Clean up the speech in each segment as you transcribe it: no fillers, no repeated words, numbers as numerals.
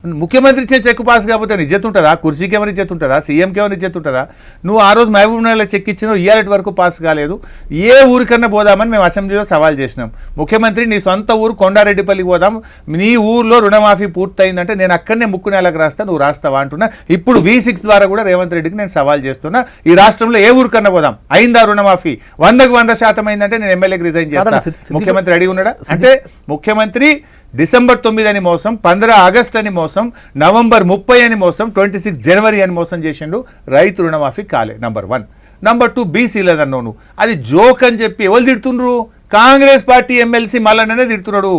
ముఖ్యమంత్రి ఇచ్చే check pass కాకపోతే ఇజ్జత్ ఉంటుందా? కుర్చీకి ఏమైనా ఇజ్జత్ ఉంటుందా? సీఎంకి ఏమైనా ఇజ్జత్ ఉంటుందా? నువ్వు ఆ రోజు మహబూబ్ నగర్లో చెక్ ఇచ్చినావు, ఇయ్యాలటి వరకు పాస్ కాలేదు. ఏ ఊరికన్నా పోదామని మేము అసెంబ్లీలో సవాల్ చేసినాం. ముఖ్యమంత్రి నీ సొంత ఊరు కొండారెడ్డిపల్లికి పోదాం, నీ ఊర్లో రుణమాఫీ పూర్తయిందంటే నేను అక్కడనే ముక్కు నేలకు రాస్తా, నువ్వు రాస్తావా అంటున్నా. ఇప్పుడు V6 ద్వారా కూడా రేవంత్ రెడ్డికి నేను సవాల్ చేస్తున్నా, ఈ రాష్ట్రంలో ఏ ఊరికన్నా పోదాం, అయిందా రుణమాఫీ 100% అయిందంటే నేను ఎమ్మెల్యేకి రిజైన్ చేస్తా. ముఖ్యమంత్రి అడిగి ఉన్నాడా? అంటే ముఖ్యమంత్రి డిసెంబర్ 9 అని మోసం, 15 ఆగస్ట్ అని మోసం, నవంబర్ 30 అని మోసం, 26 జనవరి అని మోసం చేసిండు. రైతు రుణమాఫీ కాలే. నంబర్ 1. నంబర్ 2 బీసీలదన్నావు నువ్వు, అది జోక్ అని చెప్పి ఎవరు తిడుతుండ్రు? కాంగ్రెస్ పార్టీ ఎమ్మెల్సీ మల్లన్ననే తిడుతున్నాడు.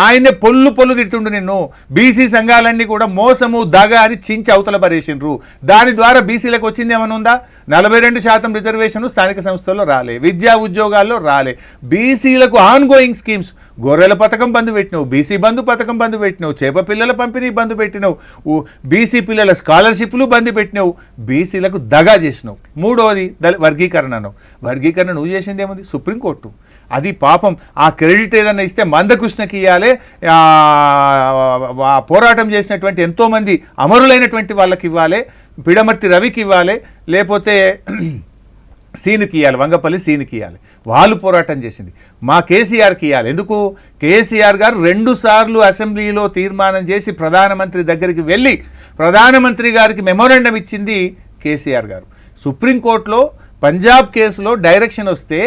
ఆయనే పొల్లు తిడుతుండు నిన్ను. బీసీ సంఘాలన్నీ కూడా మోసము దగ అని చించి అవతల పరేసిండ్రు. దాని ద్వారా బీసీలకు వచ్చింది ఏమైనా ఉందా? 42% రిజర్వేషన్ స్థానిక సంస్థల్లో రాలే, విద్యా ఉద్యోగాల్లో రాలే. బీసీలకు ఆన్ గోయింగ్ స్కీమ్స్, గొర్రెల పథకం బంధు పెట్టినావు, బీసీ బంధు పథకం బంధు పెట్టినావు, చేప పిల్లల పంపిణీ బంధు పెట్టినావు, బీసీ పిల్లల స్కాలర్షిప్లు బంధు పెట్టినావు, బీసీలకు దగా చేసినావు. 3వది వర్గీకరణ అన్నావు. వర్గీకరణ నువ్వు చేసింది ఏముంది? సుప్రీంకోర్టు. అది పాపం ఆ క్రెడిట్ ఏదన్నా ఇస్తే మందకృష్ణకి ఇవ్వాలి, పోరాటం చేసినటువంటి ఎంతోమంది అమరులైనటువంటి వాళ్ళకి ఇవ్వాలి, పిడమర్తి రవికి ఇవ్వాలి, లేకపోతే సీన్కి ఇవ్వాలి, వంగపల్లి సీన్కి ఇవ్వాలి. వాళ్ళు పోరాటం చేసింది. మా కేసీఆర్కి ఇవ్వాలి. ఎందుకు? కేసీఆర్ గారు 2 సార్లు అసెంబ్లీలో తీర్మానం చేసి ప్రధానమంత్రి దగ్గరికి వెళ్ళి ప్రధానమంత్రి గారికి మెమోరాండం ఇచ్చింది కేసీఆర్ గారు. సుప్రీంకోర్టులో పంజాబ్ కేసులో డైరెక్షన్ వస్తే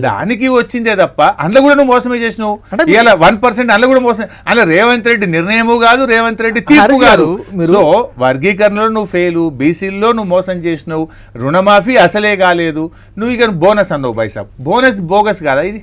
దానికి వచ్చిందే తప్ప అందులో కూడా నువ్వు మోసమే చేసినావు. ఇలా 1% అందులో కూడా మోసం. అలా రేవంత్ రెడ్డి నిర్ణయము కాదు, రేవంత్ రెడ్డి తీర్పు కాదు. సో వర్గీకరణలో నువ్వు ఫెయిల్, బీసీల్లో నువ్వు మోసం చేసినావు, రుణమాఫీ అసలే కాలేదు. నువ్వు ఇక బోనస్ అన్నావు. బైసాబ్ బోనస్ బోగస్ కాదా ఇది?